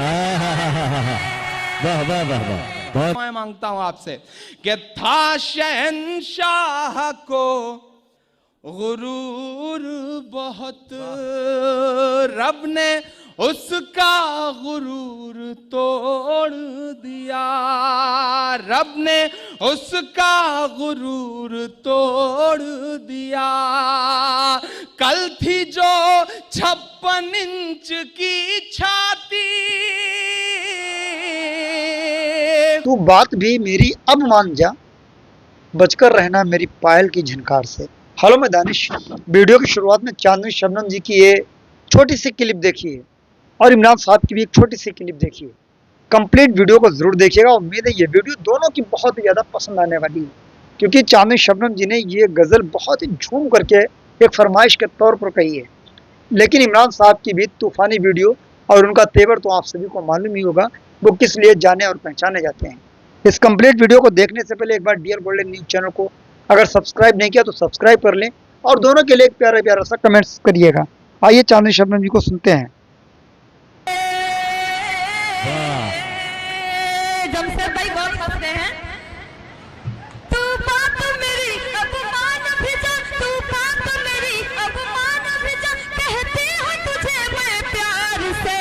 वाह वाह वाह वाह, बहुत। मैं मांगता हूं आपसे कि था शहंशाह को गुरूर बहुत, रब ने उसका गुरूर तोड़ दिया, रब ने उसका गुरूर तोड़ दिया। कल थी जो 56 इंच की छाती, तू बात भी मेरी अब मान जा, बचकर रहना मेरी पायल की झनकार से। हेलो मैं दानिश। वीडियो की शुरुआत में चांदनी शबनम जी की ये छोटी सी क्लिप देखिए और इमरान साहब की भी एक छोटी सी क्लिप देखिए। कंप्लीट वीडियो को जरूर देखिएगा। उम्मीद है ये वीडियो दोनों की बहुत ही ज़्यादा पसंद आने वाली है, क्योंकि चांदनी शबनम जी ने ये गज़ल बहुत ही झूम करके एक फरमाइश के तौर पर कही है। लेकिन इमरान साहब की भी तूफानी वीडियो और उनका तेवर तो आप सभी को मालूम ही होगा, वो किस लिए जाने और पहचाने जाते हैं। इस कंप्लीट वीडियो को देखने से पहले एक बार डियर गोल्डन न्यूज़ चैनल को अगर सब्सक्राइब नहीं किया तो सब्सक्राइब कर लें और दोनों के लिए एक प्यारा प्यारा सा कमेंट्स करिएगा। आइए चांदनी शबनम जी को सुनते हैं। जमशेद भाई बहुत हंसते हैं। तू बात मेरी अब मान भी जा, तू बात मेरी अब मान भी जा, कहती हूँ तुझे मैं प्यार से,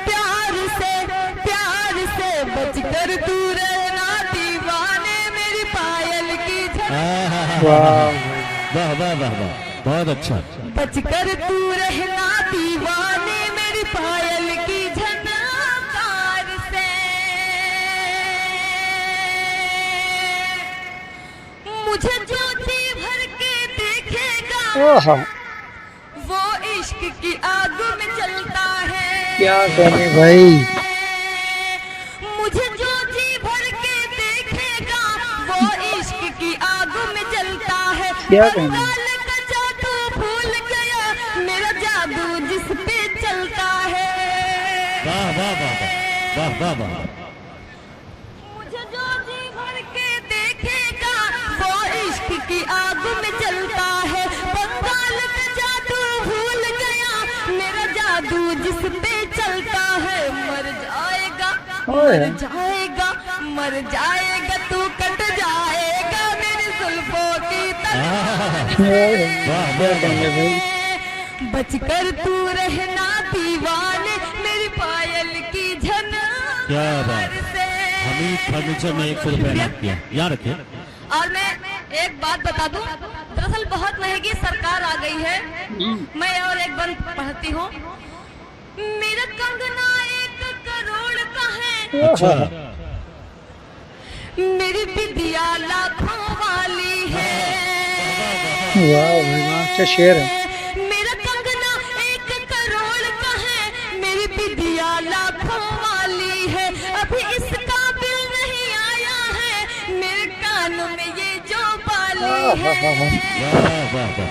प्यार से, प्यार से, बचकर तू रहना दीवाने मेरी पायल की वाह वाह वाह वाह, बहुत अच्छा। बचकर तू रहना दीवाने मेरी पायल की झनकार से। मुझे जो जी भर के देखेगा वो इश्क की आग में जलता है। क्या कहने भाई। मुझे जो जी भर के देखेगा वो इश्क की आग में जलता है। क्या कहने। बंगाल का जादू भूल गया मेरा जादू जिस पे चलता है। वाह वाह वाह वाह वाह वाह। मुझे जो जी भर के देखेगा वो इश्क की आग में जलता है। बंगाल का जादू भूल गया मेरा जादू जिस पे चलता है। मर जाएगा, मर जाएगा, मर जाएगा, तू कट जाएगा मेरी जुल्फों की तलवार। बचकर तू रहना दीवाने मेरी पायल की क्या बात। झनकार से। हमीद फर्नीचर में 100 रुपया लाभ किया, याद रखे। और मैं एक बात बता दूं, दरअसल बहुत महंगी सरकार आ गई है। मैं और एक बंद पढ़ती हूँ। मेरा कंगना 1 करोड़ का है, अच्छा। मेरी बिटिया लाखों वाली है। अच्छा शेर है। मेरा कंगना 1 करोड़ का है, मेरी बिटिया लाखों वाली है। अभी इस काबिल नहीं आया है मेरे कान में ये जो बाली है। वाह वाह वाह।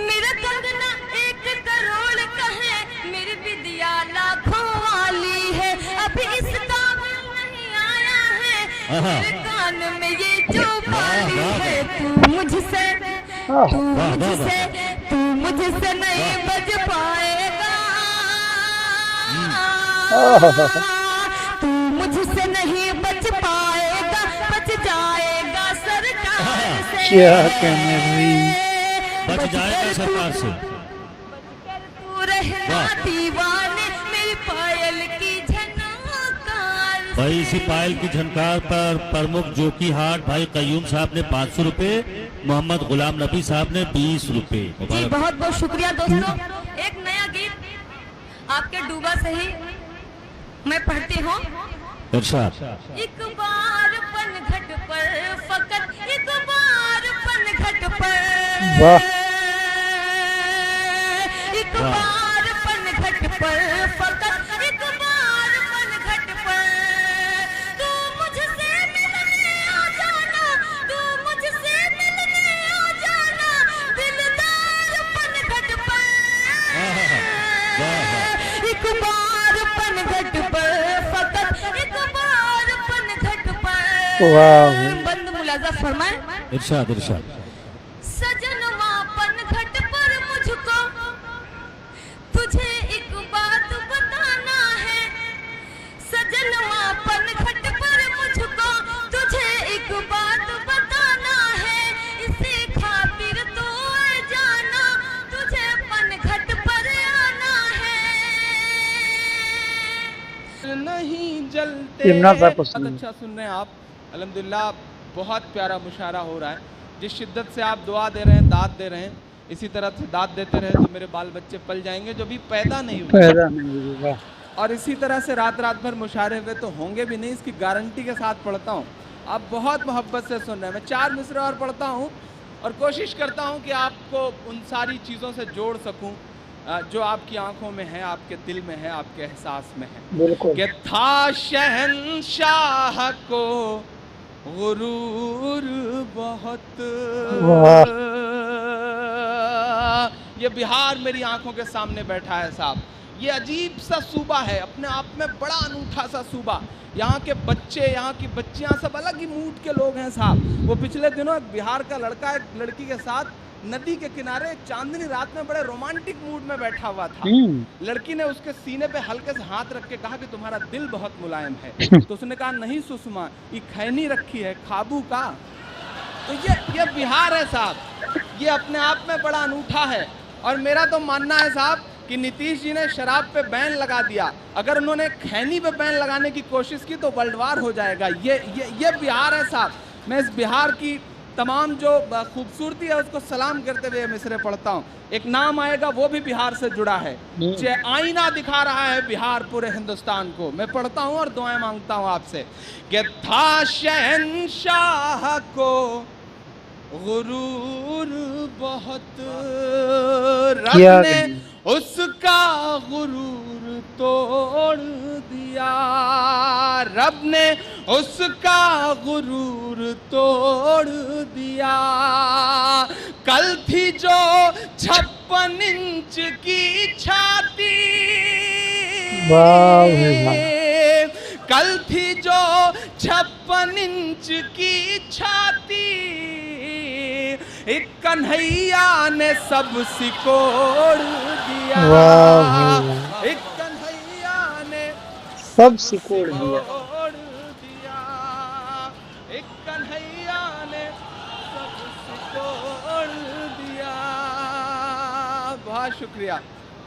मेरा कंगना 1 करोड़ का है, मेरी बिटिया लाखों वाली है। अभी इस काबिल नहीं आया है मेरे कान में ये जो बाली है। तू मुझसे, तू मुझसे, तू मुझसे नहीं बच पाएगा। तू मुझसे नहीं बच पाएगा, बच जाएगा सरकार से। क्या कहने भाई। बच जाएगा सरकार से। तू रहना दीवाने मेरी पायल की झनकार। भाई इसी पायल की झनकार पर प्रमुख जोकी हाट भाई कयूम साहब ने 500 रुपए, मोहम्मद गुलाम नबी साहब ने 20 रुपए। जी बहुत बहुत शुक्रिया दोस्तों। एक नया गीत आपके डूबा से ही मैं पढ़ती हूँ। इरशाद। एक बार पनघट पर, फकत एक बार पनघट पर, वाह। एक बार पनघट पर, फकत एक बार पनघट पर, तू मुझसे मिलने आ जाना, तू मुझसे मिलने आ जाना, दिलदार पनघट पर। एक बार पनघट पर, फकत एक बार पनघट पर। वाह। बंद मुलाजा फरमाए। इरशाद इरशाद। सजनवा पनघट पर मुझको तुझे एक बात बताना है। नहीं जलते। इमरान साहब को बहुत सुनिए। अच्छा सुन रहे हैं आप, अल्हम्दुलिल्लाह बहुत प्यारा मुशायरा हो रहा है। जिस शिद्दत से आप दुआ दे रहे हैं, दाद दे रहे हैं, इसी तरह से दाद देते रहे तो मेरे बाल बच्चे पल जाएंगे जो भी पैदा नहीं हुए, पैदा नहीं हुआ। और इसी तरह से रात रात भर मुशायरे हुए तो होंगे भी नहीं, इसकी गारंटी के साथ पढ़ता हूँ। आप बहुत मोहब्बत से सुन रहे हैं। मैं 4 मिसरे और पढ़ता हूँ और कोशिश करता हूँ कि आपको उन सारी चीज़ों से जोड़ सकूँ जो आपकी आंखों में है, आपके दिल में है, आपके एहसास में है। बिल्कुल। कि था शहंशाह को गुरूर बहुत, वाह। ये बिहार मेरी आंखों के सामने बैठा है साहब। ये अजीब सा सूबा है, अपने आप में बड़ा अनूठा सा सूबा। यहाँ के बच्चे, यहाँ की बच्चियाँ सब अलग ही मूड के लोग हैं साहब। वो पिछले दिनों एक बिहार का लड़का एक लड़की के साथ नदी के किनारे एक चांदनी रात में बड़े रोमांटिक मूड में बैठा हुआ था। लड़की ने उसके सीने पे हल्के से हाथ रख के कहा कि तुम्हारा दिल बहुत मुलायम है। तो उसने कहा नहीं सुषमा, ये खैनी रखी है खाबू का। तो ये बिहार है साहब, ये अपने आप में बड़ा अनूठा है। और मेरा तो मानना है साहब कि नीतीश जी ने शराब पे बैन लगा दिया, अगर उन्होंने खैनी पे बैन लगाने की कोशिश की तो वर्ल्ड वार हो जाएगा। ये बिहार है साहब। मैं इस बिहार की तमाम जो खूबसूरती है उसको सलाम करते हुए मिसरे पढ़ता हूँ। एक नाम आएगा वो भी बिहार से जुड़ा है, जो आईना दिखा रहा है बिहार पूरे हिंदुस्तान को। मैं पढ़ता हूँ और दुआएं मांगता हूँ आपसे कि था शहंशाह को गुरूर बहुत, रब ने उसका गुरूर तोड़ दिया, रब ने उसका गुरूर तोड़ दिया। कल थी जो 56 इंच की छाती, कल थी जो 56 इंच की छाती, एक कन्हैया ने सब सिकोड़ दिया। एक कन्हैया ने सब सिकोड़ दिया। एक कन्हैया ने सब सिकोड़ दिया। बहुत शुक्रिया,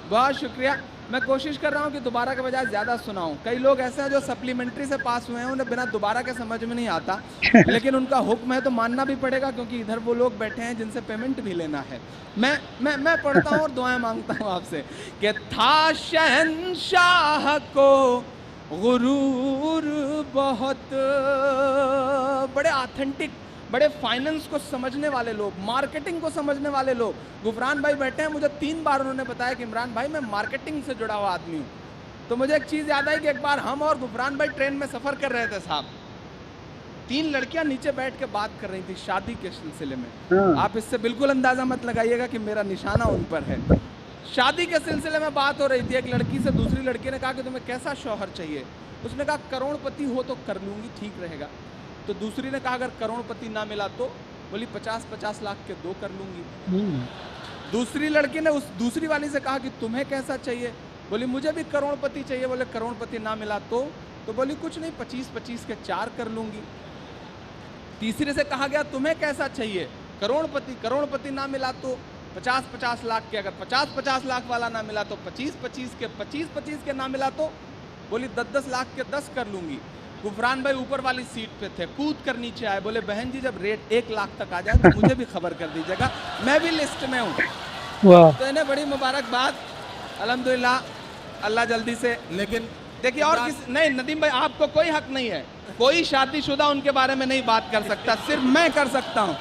बहुत शुक्रिया। मैं कोशिश कर रहा हूँ कि दोबारा के बजाय ज़्यादा सुनाऊँ। कई लोग ऐसे हैं जो सप्लीमेंट्री से पास हुए हैं, उन्हें बिना दोबारा के समझ में नहीं आता, लेकिन उनका हुक्म है तो मानना भी पड़ेगा, क्योंकि इधर वो लोग बैठे हैं जिनसे पेमेंट भी लेना है। मैं पढ़ता हूँ और दुआएं मांगता हूँ आपसे कि था शहंशाह को गुरूर बहुत। बड़े ऑथेंटिक, बड़े फाइनेंस को समझने वाले लोग, मार्केटिंग को समझने वाले लोग। गुफरान भाई बैठे हैं, मुझे 3 बार उन्होंने बताया कि इमरान भाई मैं मार्केटिंग से जुड़ा हुआ आदमी हूँ। तो मुझे एक चीज़ याद आई कि एक बार हम और गुफरान भाई ट्रेन में सफ़र कर रहे थे साहब। 3 लड़कियां नीचे बैठ के बात कर रही थी शादी के सिलसिले में। आप इससे बिल्कुल अंदाज़ा मत लगाइएगा कि मेरा निशाना उन पर है। शादी के सिलसिले में बात हो रही थी। एक लड़की से दूसरी लड़की ने कहा कि तुम्हें कैसा शौहर चाहिए। उसने कहा करोड़पति हो तो कर लूँगी, ठीक रहेगा। तो दूसरी ने कहा अगर करोड़पति ना मिला तो, बोली 50-50 लाख के 2 कर लूँगी। दूसरी लड़की ने उस दूसरी वाली से कहा कि तुम्हें कैसा चाहिए। बोली मुझे भी करोड़पति चाहिए। बोले करोड़पति ना मिला तो बोली कुछ नहीं 25-25 के 4 कर लूँगी। तीसरे से कहा गया तुम्हें कैसा चाहिए, करोड़पति ना मिला तो 50-50 लाख के, अगर 50-50 लाख वाला ना मिला तो 25-25 के, 25-25 के ना मिला तो बोली 10-10 लाख के 10 कर लूँगी। गुफरान भाई ऊपर वाली सीट पे थे, कूद कर नीचे आए, बोले बहन जी जब रेट 1 लाख तक आ जाए तो मुझे भी खबर कर दीजिएगा, मैं भी लिस्ट में हूँ। तो इन्हें बड़ी मुबारकबाद, अल्हम्दुलिल्लाह, अल्लाह जल्दी से। लेकिन देखिए और नहीं नदीम भाई, आपको कोई हक नहीं है, कोई शादीशुदा उनके बारे में नहीं बात कर सकता, सिर्फ मैं कर सकता हूँ,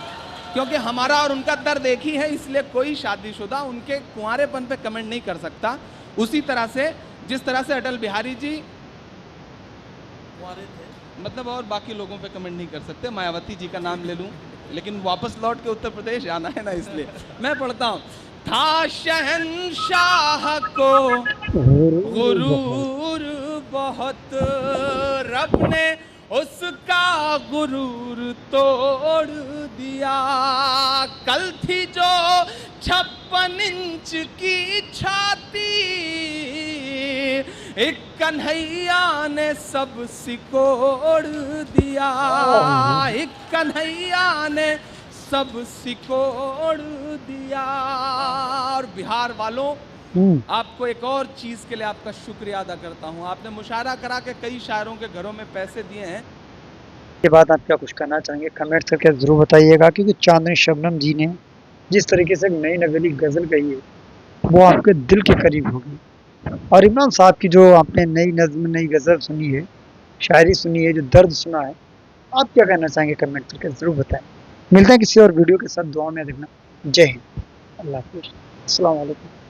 क्योंकि हमारा और उनका दर्द एक ही है। इसलिए कोई शादीशुदा उनके कुंवारेपन पे कमेंट नहीं कर सकता। उसी तरह से जिस तरह से अटल बिहारी जी मतलब और बाकी लोगों पे कमेंट नहीं कर सकते। मायावती जी का नाम ले लूं, लेकिन वापस लौट के उत्तर प्रदेश जाना है ना, इसलिए मैं पढ़ता हूँ। था शहंशाह को गुरूर बहुत, रब ने उसका गुरूर तोड़ दिया। कल थी जो 56 इंच की छाती, एक कन्हैया ने सब सिकोड़ दिया। एक कन्हैया ने सब सिकोड़ दिया। और बिहार वालों, आपको एक और चीज़ के लिए आपका शुक्रिया अदा करता हूँ। आपने मुशायरा करा के कई शायरों के घरों में पैसे दिए हैं। के बाद आप क्या कुछ करना चाहेंगे कमेंट करके ज़रूर बताइएगा, क्योंकि चांदनी शबनम जी ने जिस तरीके से नई नवेली गज़ल कही है वो आपके दिल के करीब होगी। और इमरान साहब की जो आपने नई नज़्म, नई गज़ल सुनी है, शायरी सुनी है, जो दर्द सुना है, आप क्या कहना चाहेंगे कमेंट करके ज़रूर बताएं। मिलते हैं किसी और वीडियो के साथ, दुआ में देखना। जय हिंद, अल्लाह हाफ़िज़, अस्सलाम वालेकुम।